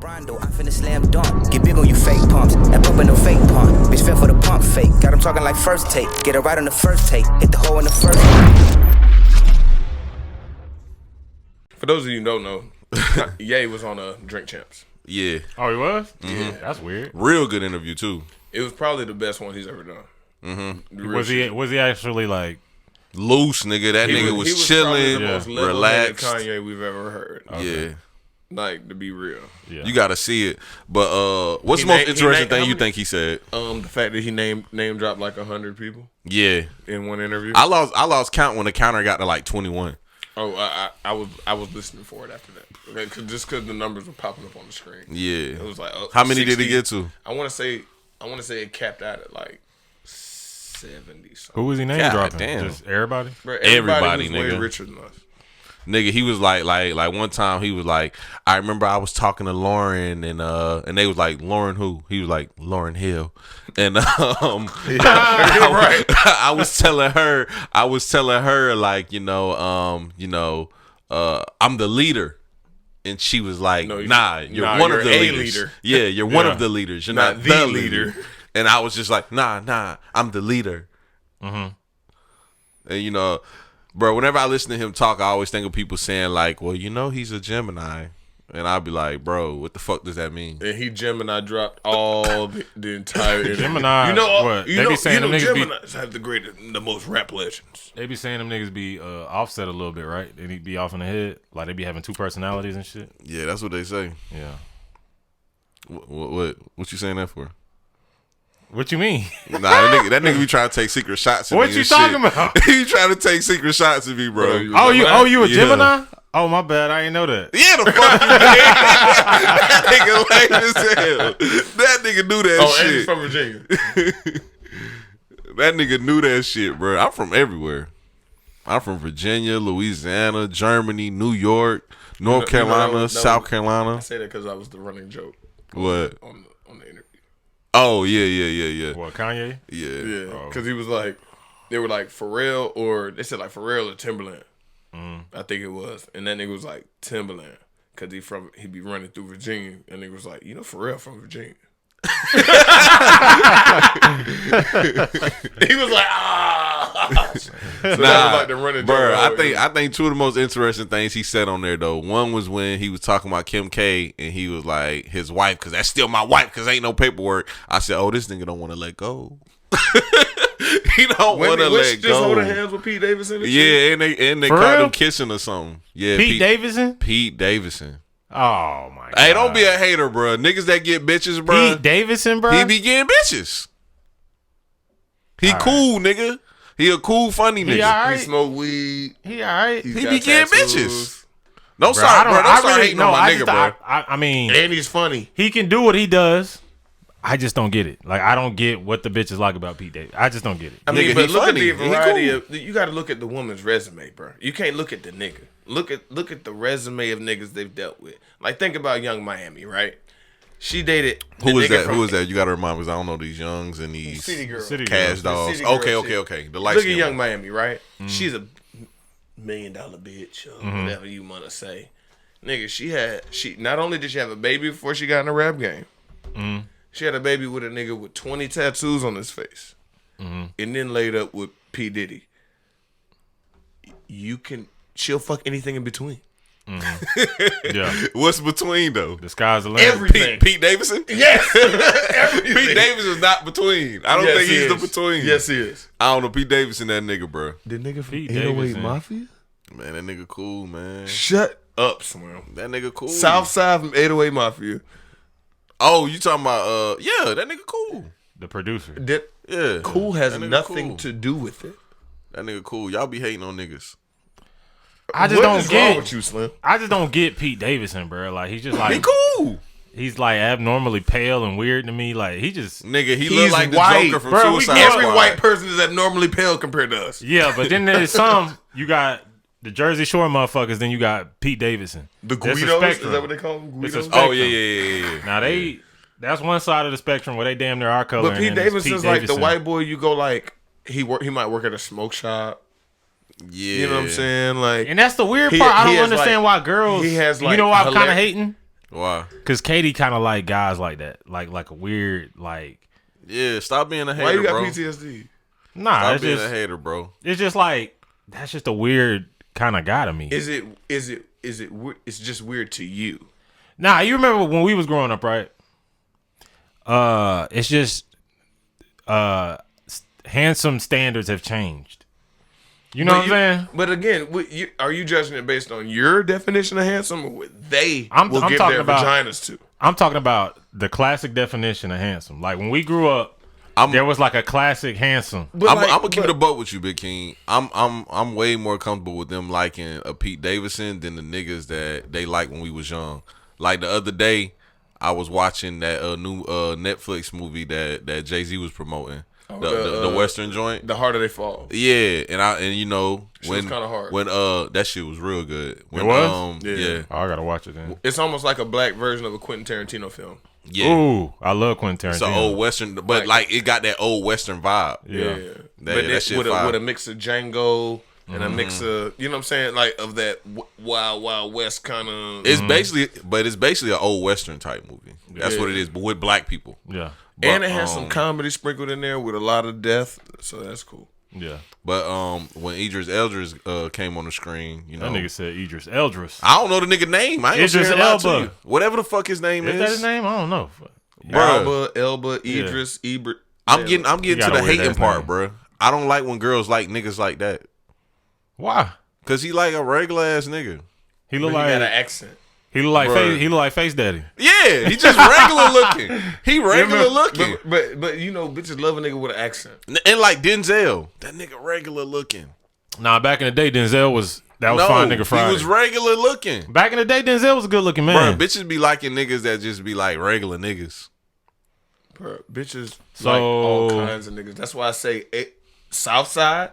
Rondo, I finna slam dunk. Get big on you fake pumps. That pump ain't no fake pump. Bitch fell for the pump fake. Got him talking like first take. Get it right on the first take. Hit the hole in the first. For those of you who don't know, Ye was on Drink Champs. Yeah. Oh, he was? Mm-hmm. Yeah, that's weird. Real good interview too. It was probably the best one he's ever done. Mm-hmm. Was he actually like loose, nigga? That nigga was chilling, the most relaxed. Kanye we've ever heard. Okay. Yeah. Like, to be real. Yeah. You gotta see it. But what's the most interesting thing you think he said? The fact that he name dropped like 100 people. Yeah. In one interview. I lost count when the counter got to like 21. Oh, I was listening for it after that. Just because the numbers were popping up on the screen. Yeah. It was like how many 60, did he get to? I want to say it capped out at like 70 something. Who was he name dropping? Damn. Just everybody? Bro, everybody, was nigga. way richer than us. Nigga, he was like one time he was like, I remember I was talking to Lauren and they was like, Lauren who? He was like, Lauren Hill. And right. I was telling her like, I'm the leader. And she was like, nah, you're one of the leaders. Leader. Yeah, you're one of the leaders. You're not the leader. And I was just like, nah, I'm the leader. Mm-hmm. And bro, whenever I listen to him talk, I always think of people saying like, well, he's a Gemini. And I'll be like, bro, what the fuck does that mean? And he Gemini dropped all the entire Gemini. What? They be saying them niggas Geminis have the most rap legends. They be saying them niggas be offset a little bit, right? They be off in the head. Like they be having two personalities and shit. Yeah, that's what they say. Yeah. What you saying that for? What you mean? Nah, that nigga be trying to take secret shots at me. What you talking about? He trying to take secret shots at me, bro. You a Gemini? Oh, my bad. I didn't know that. Yeah, the fuck you did. That nigga lame as hell. That nigga knew that shit. And he's from Virginia. That nigga knew that shit, bro. I'm from everywhere. I'm from Virginia, Louisiana, Germany, New York, North Carolina, South Carolina. I say that because I was the running joke. What? On the interview. Oh, yeah. What, Kanye? Yeah. Yeah, because he was like, they were like Pharrell or Timberland. I think it was. And that nigga was like Timberland because he be running through Virginia. And nigga was like, Pharrell from Virginia. He was like, So that was like the running bro, joke. I think two of the most interesting things he said on there though. One was when he was talking about Kim K and he was like his wife because that's still my wife because ain't no paperwork. I said, oh, this nigga don't want to let go. He don't want to let go. Just holding hands with Pete Davidson. Yeah, and they caught him kissing or something. Yeah, Pete Davidson. Pete Davidson. Oh my god. Hey, don't be a hater, bro. Niggas that get bitches, bro. Pete Davidson, bro. He be getting bitches. He all cool, right. Nigga. He a cool, funny nigga. Right. He smoke weed. He alright. He be getting bitches. Don't start hating on my nigga, bro. I mean, and he's funny. He can do what he does. I just don't get it. Like, I don't get what the bitches like about Pete Davidson. I just don't get it. I mean, but look at the variety of. You got to look at the woman's resume, bro. You can't look at the nigga. Look at the resume of niggas they've dealt with. Like, think about Young Miami, right? She dated. Who is that? Who is that? You got to remind me because I don't know these Youngs and these City Girls. Cash Dogs. Okay. The light look at Young Miami, right? Mm. She's a $1 million bitch or whatever you want to say. Nigga, she not only did she have a baby before she got in the rap game, she had a baby with a nigga with 20 tattoos on his face, and then laid up with P. Diddy. She'll fuck anything in between. Yeah. What's between though? The sky's the limit. Everything. Pete Davidson? Yes. Everything. Pete Davidson is not between. I don't think he's the between. Yes, he is. I don't know. Pete Davidson, that nigga, bro. The nigga from Pete 808 Davidson. Mafia? Man, that nigga cool, man. Shut up, Swim. That nigga cool. Southside from 808 Mafia. Oh, you talking about yeah, that nigga cool. The producer. Yeah. Cool has nothing to do with it. That nigga cool. Y'all be hating on niggas. I just don't get wrong with you, Slim? I just don't get Pete Davidson, bro. Like, he's just like, he cool. He's like abnormally pale and weird to me. Like, he just nigga, he look like the white, Joker from bro, Suicide Every Squad. white person is abnormally pale compared to us. yeah. But then there's some you got the Jersey Shore motherfuckers. Then you got Pete Davidson. The That's a Guidos? Is spectrum. that what they call them? It's a Guidos? spectrum. Oh yeah. Now that's one side of the spectrum where they damn near are color. But Pete Davidson's like the white boy. You go like he might work at a smoke shop. Yeah. You know what I'm saying? Like, and that's the weird part. I don't understand why girls. He has like you know why I'm kind of hating. Why? Because Katie kind of like guys like that, like a weird like. Yeah, stop being a hater, Why you got bro. PTSD? Nah, Stop it's being just a hater, bro. it's just like that's just a weird kind of guy to me. Is it? It's just weird to you. Nah, you remember when we was growing up, right? It's just handsome standards have changed. You know what I'm saying? But again, are you judging it based on your definition of handsome or what they I'm will give talking their about, vaginas to? I'm talking about the classic definition of handsome. Like when we grew up, there was like a classic handsome. I'm gonna keep it a buck with you, Big King. I'm way more comfortable with them liking a Pete Davidson than the niggas that they liked when we was young. Like the other day, I was watching that new Netflix movie that Jay-Z was promoting. The Western joint, The Harder They Fall. Yeah, and you know when kind of hard. When that shit was real good. When, it was. Yeah. Oh, I gotta watch it then. It's almost like a black version of a Quentin Tarantino film. Yeah. Ooh, I love Quentin Tarantino. It's an old Western, but like it got that old Western vibe. Yeah. That shit with fire. a mix of Django and a mix of, you know what I'm saying, like of that Wild West kind of. It's basically an old Western type movie. That's what it is, but with black people. Yeah. But, and it has some comedy sprinkled in there with a lot of death, so that's cool. Yeah. But when Idris Elba came on the screen, you know, that nigga said Idris Elba. I don't know the nigga name. I ain't Idris gonna lie to Elba. you. Whatever the fuck his name is. Is that his name? I don't know. Elba, Idris, Ebert. I'm getting to the hating part, name. bro. I don't like when girls like niggas like that. Why? Cause he like a regular ass nigga. He look He like got an accent. he look like Bruh. He look like Face Daddy. Yeah, he just regular looking. He regular looking. But you know, bitches love a nigga with an accent. And like Denzel, that nigga regular looking. Nah, back in the day, Denzel was fine nigga Friday. He was regular looking. Back in the day, Denzel was a good looking man. Bruh, bitches be liking niggas that just be like regular niggas. Bro, bitches So- like all kinds of niggas. That's why I say Southside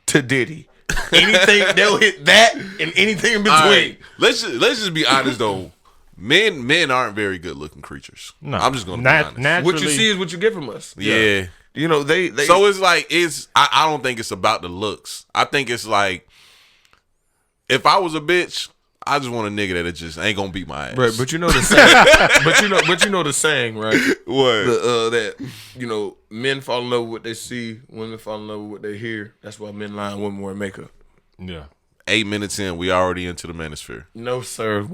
to Diddy. Anything they'll hit that and anything in between. Right. Let's just be honest though. Men aren't very good looking creatures. No, I'm just gonna be honest. naturally, What you see is what you get from us. Yeah. You know, they So it's like I don't think it's about the looks. I think it's like if I was a bitch, I just want a nigga that just ain't gonna beat my ass. Right, but you know the saying. but you know the saying, right? What? That you know, men fall in love with what they see, women fall in love with what they hear. That's why men lie and women wear makeup. yeah. 8 minutes in, we already into the manosphere. No, sir. I'm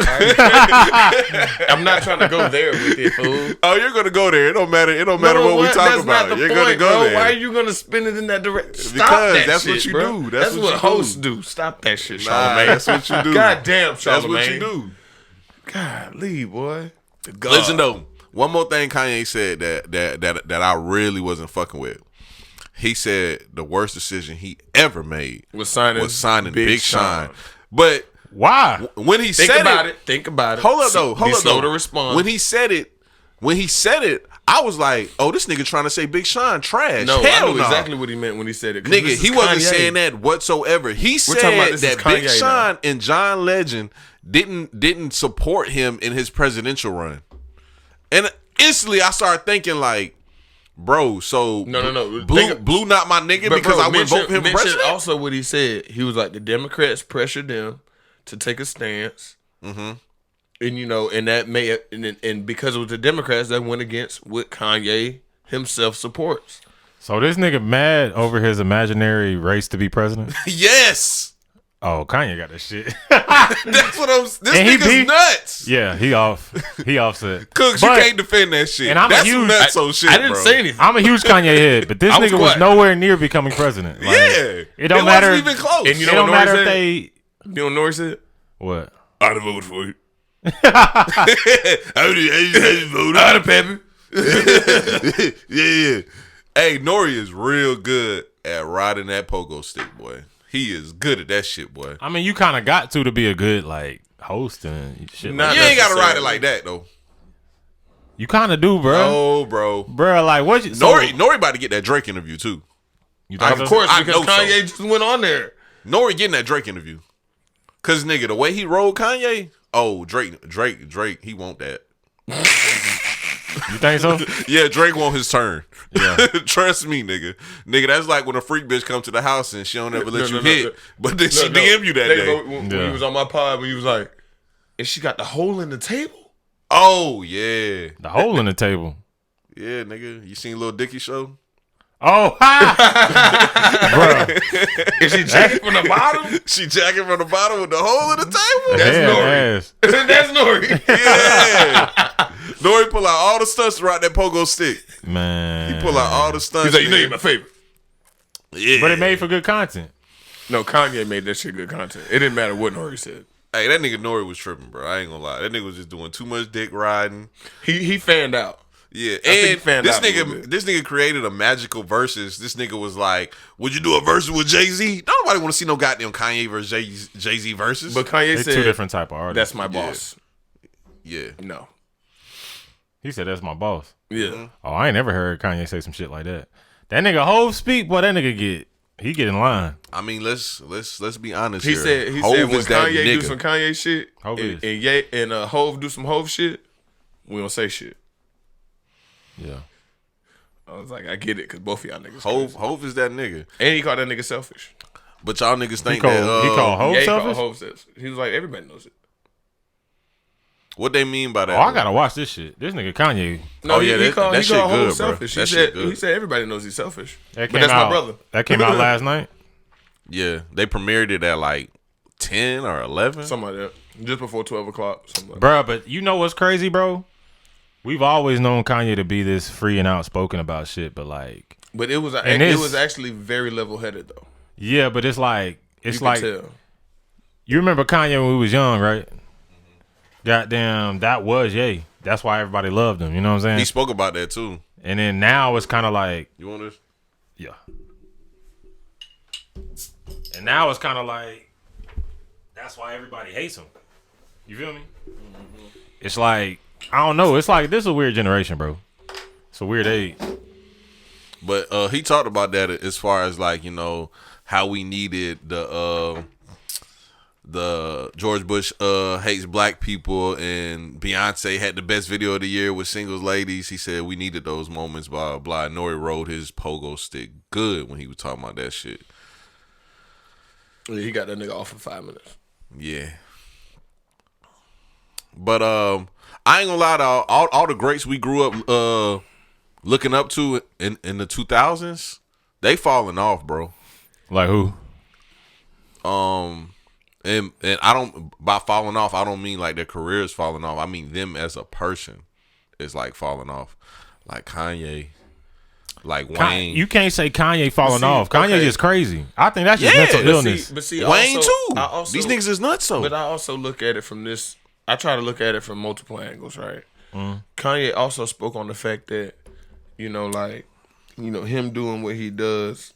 not trying to go there with it, fool. Oh, you're gonna go there. It don't matter. It don't matter what we talk about. You're gonna go there. Why are you gonna spin it in that direction? Stop Because that that's shit, what you bro. do. That's what you hosts do. Stop that shit, Nah, Charlamagne. that's what you do. God damn, Charlamagne. That's what you do. Golly, boy. God. Listen though, one more thing Kanye said that I really wasn't fucking with. He said the worst decision he ever made was signing Big Sean. But Why? when he Think said about it. Think about it. Hold up though. Hold Be up slow though. to respond. When he said it, I was like, "Oh, this nigga trying to say Big Sean trash." No, Hell I knew no. exactly what he meant when he said it. 'Cause Nigga, this he is wasn't Kanye. saying that whatsoever. He talking about said this that is Big Kanye Sean now. and John Legend didn't support him in his presidential run. And instantly I started thinking like, bro, so No. Blue not my nigga because bro, I wouldn't vote for him for mention president? also what he said. He was like, the Democrats pressured them to take a stance. Mm-hmm. And, you know, and that may, and because it was the Democrats, that went against what Kanye himself supports. So this nigga mad over his imaginary race to be president? Yes. Oh, Kanye got that shit. That's what this And he nigga's beat- nuts. Yeah, he offset. Cooks, you can't defend that shit. And I'm That's a some huge- nutso shit, I didn't bro. say anything. I'm a huge Kanye head, but this I was nigga was quiet. nowhere near becoming president. Like, Yeah. it don't matter. Wasn't even close. And you It know don't what Nori matter if said? they You know what Nori said? what. I'd have voted for you. I voted. I'd have Peppy. Yeah. Hey, Nori is real good at riding that pogo stick, boy. He is good at that shit, boy. I mean, you kind of got to be a good like host and shit. Not You ain't gotta ride necessarily. it like that though. You kind of do, bro. No, bro. Bro, like what? You, so, Nori about to get that Drake interview too. You think Of so? course, I because know so. Kanye just went on there. Nori getting that Drake interview. Cause nigga, the way he rolled Kanye, oh Drake, he want that. You think so? Yeah, Drake want his turn. Yeah. Trust me, nigga. Nigga, that's like when a freak bitch come to the house and she don't ever let you No, hit, no. but then she No, DM you that Nigga, day. When Yeah. he was on my pod, when he was like, and she got the hole in the table. Oh yeah, The hole in the table. yeah, nigga. You seen Lil Dicky show? Oh, ha! Bro. Is she jacking from the bottom? She jacking from the bottom with the hole in the table. That's Nori. That's Nori. Yeah. Nori pull out all the stunts to ride that pogo stick. Man. He pull out all the stunts. He's like, you know, you're my favorite. Yeah. But it made for good content. No, Kanye made that shit good content. It didn't matter what Nori said. Hey, that nigga Nori was tripping, bro. I ain't gonna lie. That nigga was just doing too much dick riding. He fanned out. Yeah, and this nigga created a magical versus. This nigga was like, "Would you do a versus with Jay-Z?" Nobody want to see no goddamn Kanye versus Jay-Z versus. But Kanye said two different type of artists. That's my boss. Yeah. No. He said that's my boss. Yeah. Mm-hmm. Oh, I ain't never heard Kanye say some shit like that. That nigga Hov speak, boy. That nigga get in line. I mean, let's be honest. He here. said when Kanye do some Kanye shit, and Hov do some Hov shit, we don't say shit. Yeah. I was like, I get it, because both of y'all niggas. Hov is that nigga. And he called that nigga selfish. But y'all niggas think he called Hov selfish? He called Hov selfish. He was like, everybody knows it. What they mean by that? Oh, I gotta watch this shit. This nigga Kanye. No, he called Hov good, selfish. Bro. He said everybody knows he's selfish. But that's my brother. That came out last night? Yeah. They premiered it at like 10 or 11. Something like that. Just before 12 o'clock. Something like bro, but you know what's crazy, bro? We've always known Kanye to be this free and outspoken about shit, but like... But it was actually very level-headed, though. Yeah, but it's like... You remember Kanye when we was young, right? Goddamn, that was Ye. That's why everybody loved him, you know what I'm saying? He spoke about that, too. And then now it's kind of like... You want this? Yeah. And now it's kind of like... That's why everybody hates him. You feel me? Mm-hmm. It's like... I don't know. It's like this is a weird generation, bro. It's a weird age. But he talked about that as far as like, you know, how we needed the George Bush hates black people, and Beyonce had the best video of the year with Singles Ladies. He said we needed those moments, blah blah. Nori rode his pogo stick good when he was talking about that shit. Yeah, he got that nigga off in 5 minutes. Yeah. But I ain't gonna lie to all the greats we grew up looking up to in the 2000s, they falling off, bro. Like who? And I don't, by falling off, I don't mean like their careers falling off. I mean them as a person is like falling off. Like Kanye, like Wayne. You can't say Kanye falling off. Kanye just crazy. I think that's just mental illness. But see, Wayne also, too. These niggas is nuts though. But I also look at it from this. I try to look at it from multiple angles, right? Kanye also spoke on the fact that, you know, like, you know, him doing what he does,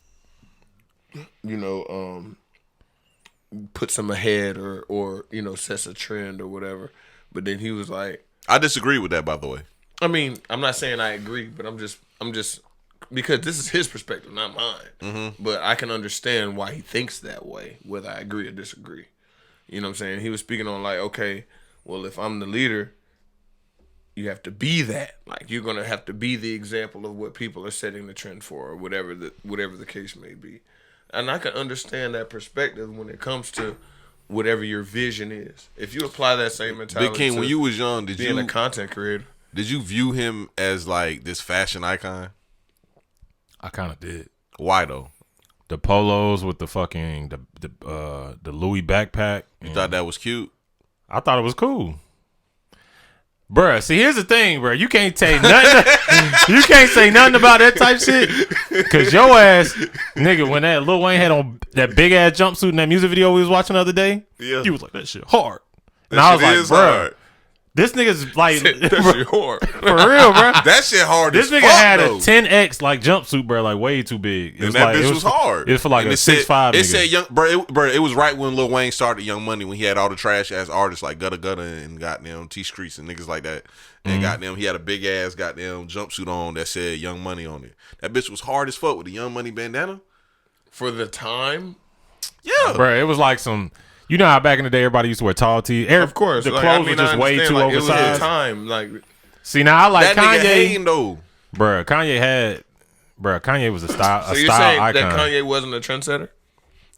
you know, puts him ahead or you know, sets a trend or whatever. But then he was like, I disagree with that, by the way. I mean, I'm not saying I agree, but I'm just because this is his perspective, not mine. Mm-hmm. But I can understand why he thinks that way, whether I agree or disagree. You know what I'm saying? He was speaking on like, okay, well, if I'm the leader, you have to be that. Like, you're gonna have to be the example of what people are setting the trend for, or whatever the case may be. And I can understand that perspective when it comes to whatever your vision is. If you apply that same mentality, Big King, when you was young, did being you a content creator? Did you view him as like this fashion icon? I kind of did. Why though? The polos with the fucking the Louis backpack. You thought that was cute? I thought it was cool. Bruh, see, here's the thing, bruh. You can't say nothing. You can't say nothing about that type shit. Cause your ass, nigga, when that Lil Wayne had on that big ass jumpsuit in that music video we was watching the other day, you was like, that shit hard. And I was like, bruh, this nigga's like, that shit hard. For real, bruh. That shit hard. This nigga had a 10X like jumpsuit, bruh, like way too big. And that bitch was hard. It was for like a 6'5" nigga. It said young, bruh. It was right when Lil Wayne started Young Money, when he had all the trash ass artists like Gutta Gutta and goddamn T Streets and niggas like that. And goddamn, he had a big ass goddamn jumpsuit on that said Young Money on it. That bitch was hard as fuck with the Young Money bandana. For the time? Yeah. Bruh, it was like some... You know how back in the day everybody used to wear tall tees? Of course. The clothes were just way too oversized. It was the time. Like, see, now I like that Kanye. Nigga hating, though. Bruh, Kanye was a style so you're saying icon. That icon. Kanye wasn't a trendsetter?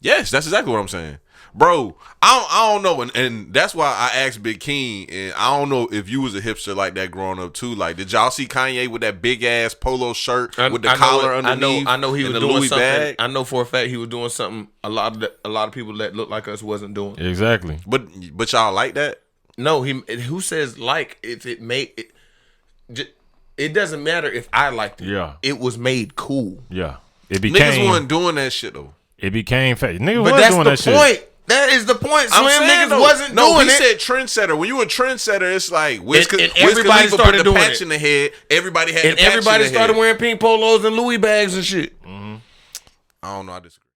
Yes, that's exactly what I'm saying. Bro, I don't know, and that's why I asked Big King, and I don't know if you was a hipster like that growing up too. Like, did y'all see Kanye with that big ass polo shirt with the collar underneath? I know he was doing Louis something. bag? I know for a fact he was doing something. A lot of people that look like us wasn't doing. Exactly. But y'all like that? No, who says like if it made it? It doesn't matter if I liked it. Yeah, it was made cool. Yeah, it became. Niggas wasn't doing that shit though. It became fake. Niggas but was doing that that's the point. Shit. That is the point. Slim niggas though, wasn't doing it. He said trendsetter. When you a trendsetter, it's like Wiz everybody started put the doing patch it. in the head. Everybody had and the patch everybody in the started head. wearing pink polos and Louis bags and shit. I don't know. I disagree.